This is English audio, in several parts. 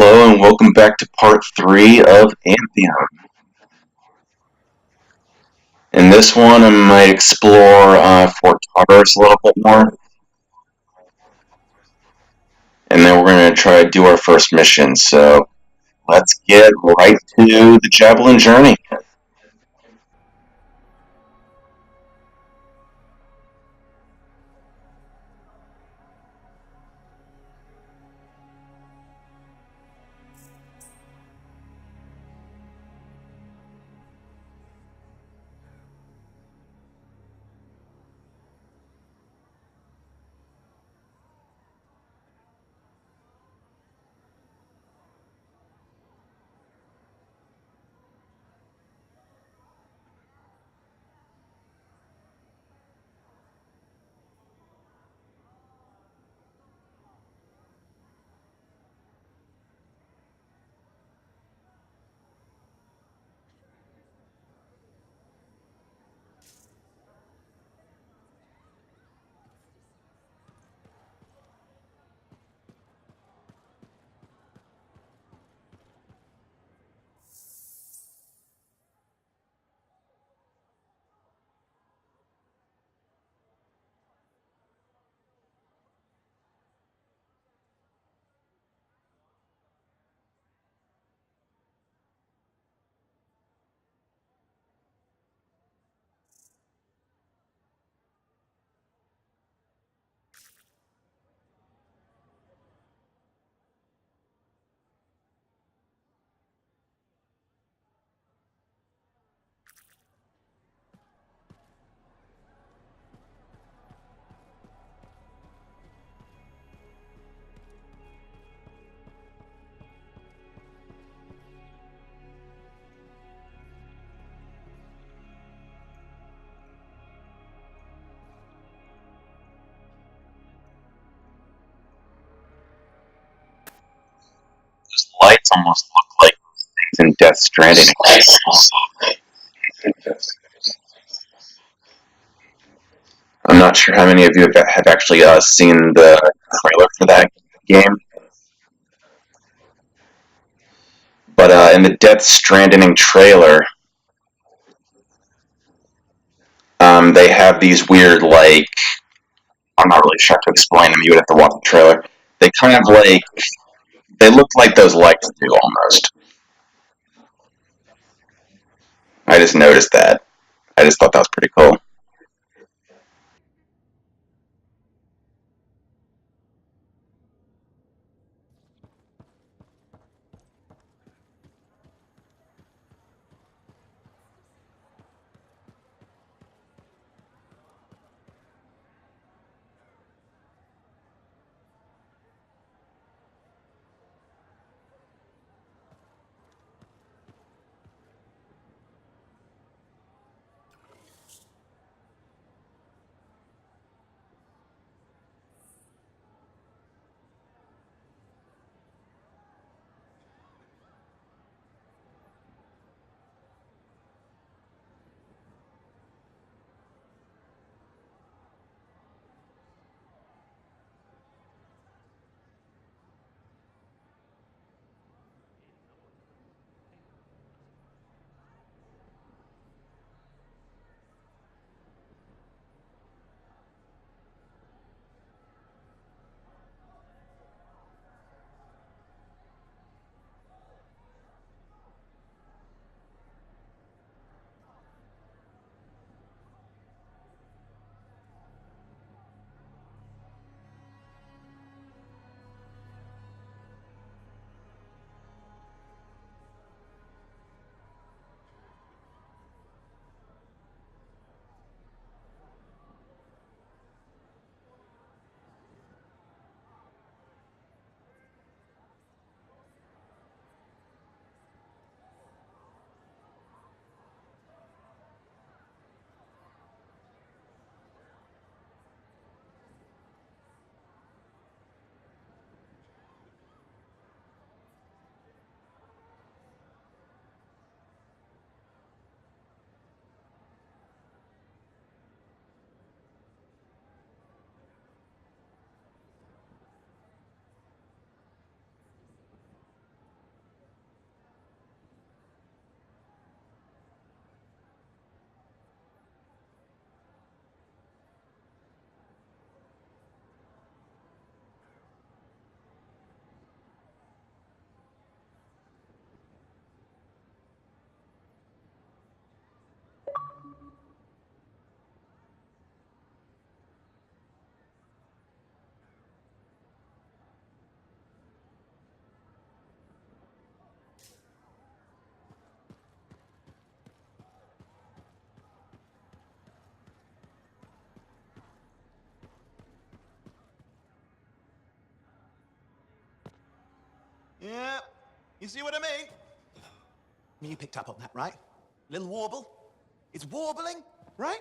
Hello and welcome back to part 3 of Anthem. In this one, I might explore Fort Tartarus a little bit more, and then we're going to try to do our first mission. So let's get right to the Javelin journey. Those lights almost look like things in Death Stranding. I'm not sure how many of you have actually seen the trailer for that game, but in the Death Stranding trailer, they have these weird, like, I'm not really sure how to explain them. You would have to watch the trailer. They kind of like they look like those lights do almost. I just noticed that. I just thought that was pretty cool. Yeah, you see what I mean? You picked up on that, right? Little warble? It's warbling, right?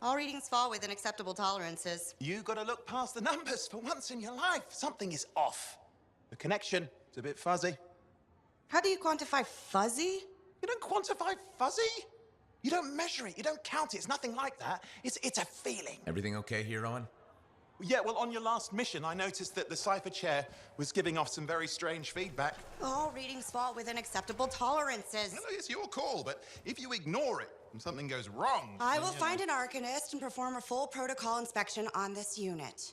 All readings fall within acceptable tolerances. You gotta look past the numbers for once in your life. Something is off. The connection is a bit fuzzy. How do you quantify fuzzy? You don't quantify fuzzy? You don't measure it, you don't count it, it's nothing like that. It's a feeling. Everything okay here, Owen? Yeah, well, on your last mission, I noticed that the cipher chair was giving off some very strange feedback. All readings fall within acceptable tolerances. No, it's your call, but if you ignore it and something goes wrong... I will find an arcanist and perform a full protocol inspection on this unit.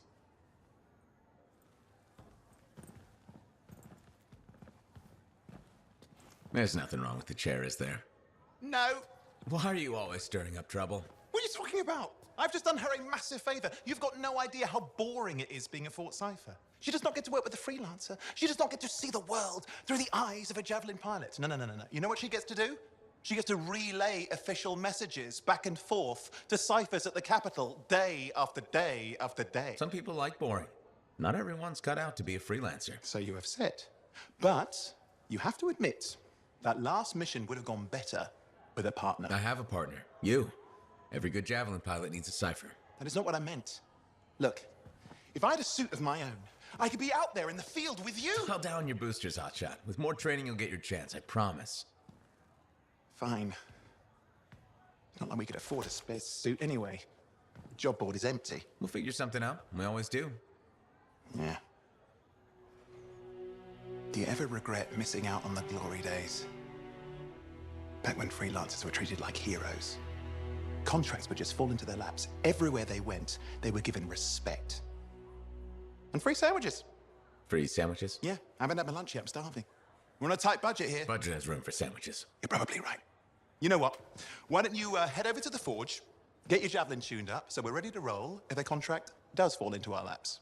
There's nothing wrong with the chair, is there? No. Why are you always stirring up trouble? What are you talking about? I've just done her a massive favor. You've got no idea how boring it is being a Fort Cipher. She does not get to work with a freelancer. She does not get to see the world through the eyes of a Javelin pilot. No. You know what she gets to do? She gets to relay official messages back and forth to ciphers at the Capitol day after day after day. Some people like boring. Not everyone's cut out to be a freelancer. So you have said. But you have to admit, that last mission would have gone better with a partner. I have a partner. You. Every good Javelin pilot needs a cipher. That is not what I meant. Look, if I had a suit of my own, I could be out there in the field with you. I'll down your boosters, hotshot. With more training, you'll get your chance, I promise. Fine. It's not like we could afford a spare suit anyway. The job board is empty. We'll figure something out. We always do. Yeah. Do you ever regret missing out on the glory days? Back when freelancers were treated like heroes. Contracts would just fall into their laps. Everywhere they went, they were given respect. And free sandwiches. Free sandwiches? Yeah, I haven't had my lunch yet. I'm starving. We're on a tight budget here. Budget has room for sandwiches. You're probably right. You know what? Why don't you head over to the forge, get your Javelin tuned up, so we're ready to roll if a contract does fall into our laps.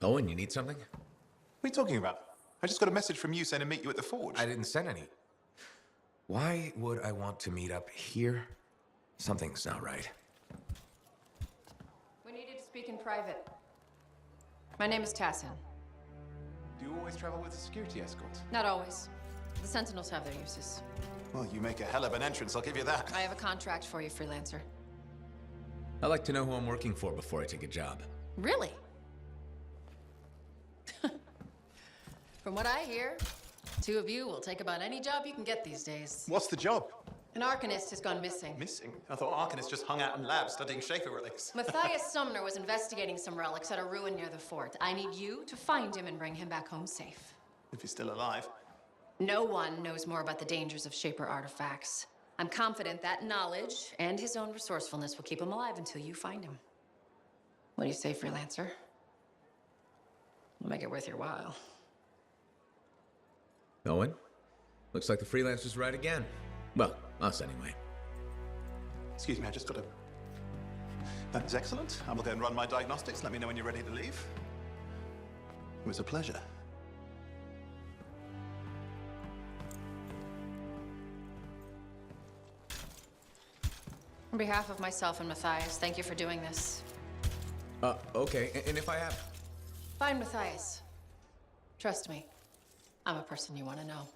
Owen, you need something? What are you talking about? I just got a message from you saying to meet you at the forge. I didn't send any. Why would I want to meet up here? Something's not right. We needed to speak in private. My name is Tassin. Do you always travel with a security escort? Not always. The Sentinels have their uses. Well, you make a hell of an entrance, I'll give you that. I have a contract for you, freelancer. I like to know who I'm working for before I take a job. Really? From what I hear, two of you will take about any job you can get these days. What's the job? An Arcanist has gone missing. Missing? I thought Arcanists just hung out in labs studying Schaefer relics. Matthias Sumner was investigating some relics at a ruin near the fort. I need you to find him and bring him back home safe. If he's still alive. No one knows more about the dangers of Shaper artifacts. I'm confident that knowledge and his own resourcefulness will keep him alive until you find him. What do you say, freelancer? We'll make it worth your while. Owen? Looks like the freelancer's right again. Well, us anyway. Excuse me, I just got a... That is excellent. I will go and run my diagnostics. Let me know when you're ready to leave. It was a pleasure. On behalf of myself and Matthias, thank you for doing this. Okay, and if I have... Find Matthias. Trust me, I'm a person you want to know.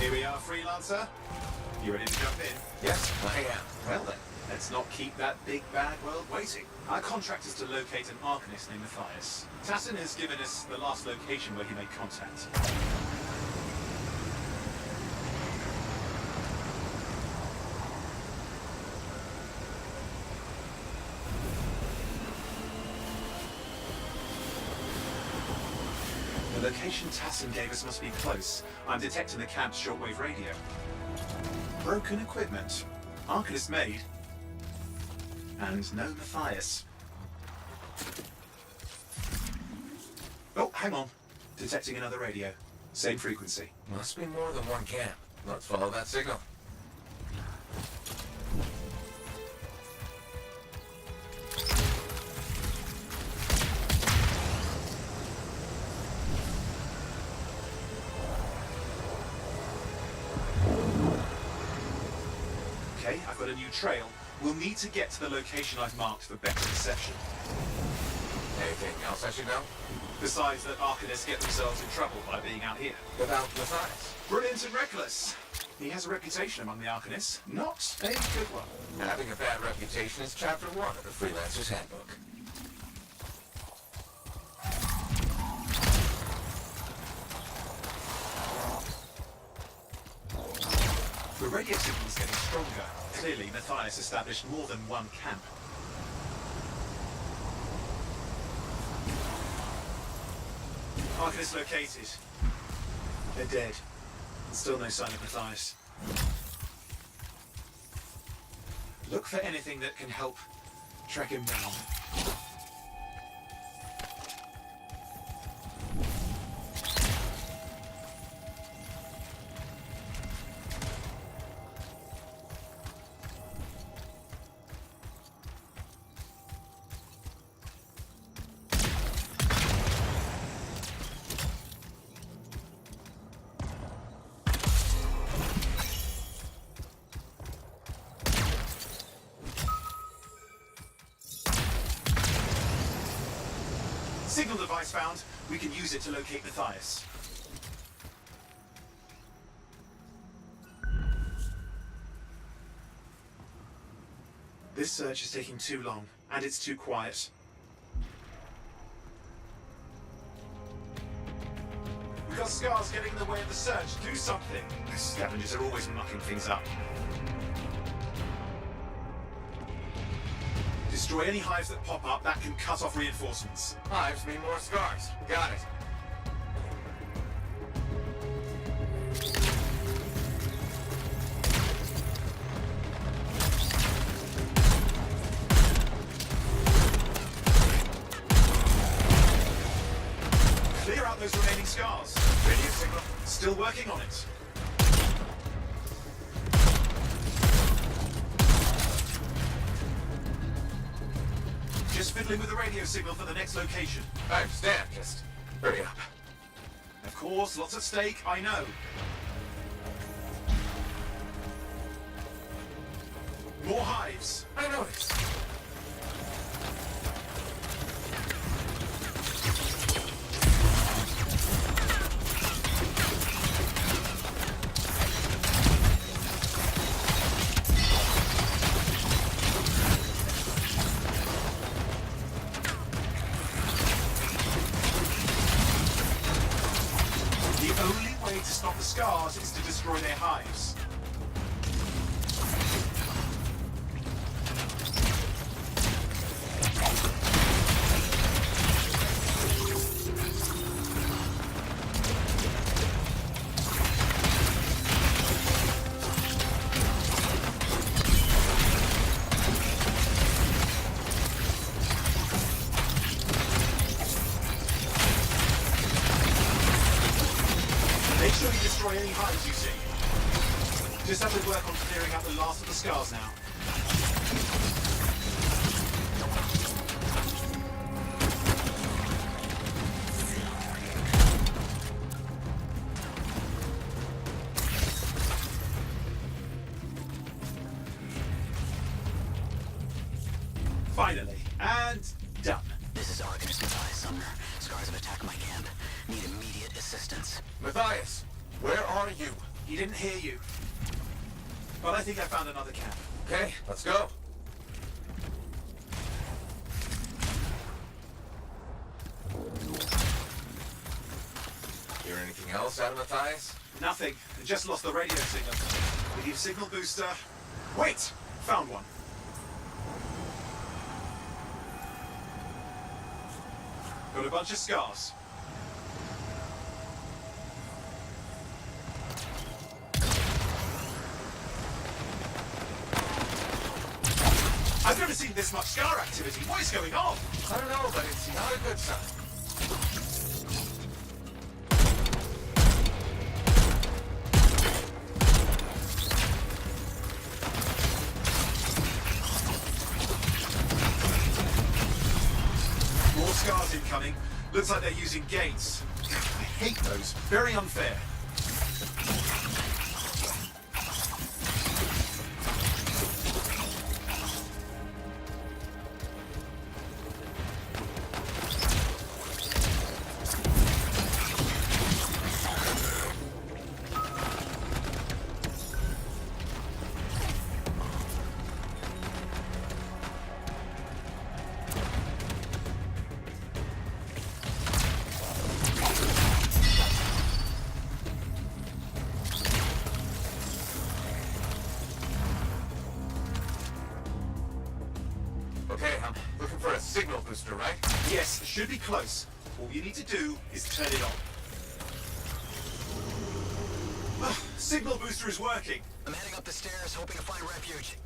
Here we are, Freelancer. You ready to jump in? Yes, I am. Well then, let's not keep that big bad world waiting. Our contract is to locate an Arcanist named Matthias. Tassin has given us the last location where he made contact. The location Tassin gave us must be close. I'm detecting the camp's shortwave radio. Broken equipment. Arcanist made. And no Matthias. Oh, hang on. Detecting another radio. Same frequency. Must be more than one camp. Let's follow that signal. Okay, I've got a new trail. We'll need to get to the location I've marked for better reception. Anything else I should know? Besides that Arcanists get themselves in trouble by being out here. Without Matthias. Brilliant and reckless. He has a reputation among the Arcanists. Not a good one. Having a bad reputation is chapter 1 of the Freelancer's Handbook. The radio signal's getting stronger. Clearly, Matthias established more than one camp. Arcanist located. They're dead. Still no sign of Matthias. Look for anything that can help track him down. Signal device found. We can use it to locate Matthias. This search is taking too long, and it's too quiet. We've got scars getting in the way of the search. Do something. The scavengers are always mucking things up. Destroy any hives that pop up. That can cut off reinforcements. Hives mean more scars. Got it. Clear out those remaining scars. Radio signal. Still working on it. Just fiddling with the radio signal for the next location. I understand. Just hurry up. Of course, lots at stake, I know. More hives. I noticed. The only way to stop the scars is to destroy their hives. Make sure you destroy any hives you see. Just have to work on clearing out the last of the scars now. Finally, and done. This is Arcanist Matthias Sumner. Scars have attacked my camp. Need immediate assistance. Matthias, where are you? He didn't hear you. But I think I found another camp. Okay, let's go. Hear anything else out of Matthias? Nothing. I just lost the radio signal. We need a signal booster. Wait! Found one. Got a bunch of scars. I've never seen this much scar activity. What is going on? I don't know, but it's not a good sign. More scars incoming. Looks like they're using gates. I hate those. Very unfair. Okay, I'm looking for a signal booster, right? Yes, should be close. All you need to do is turn it on. Signal booster is working. I'm heading up the stairs, hoping to find refuge.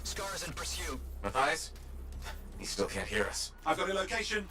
Scars in pursuit. Matthias? He still can't hear us. I've got a location.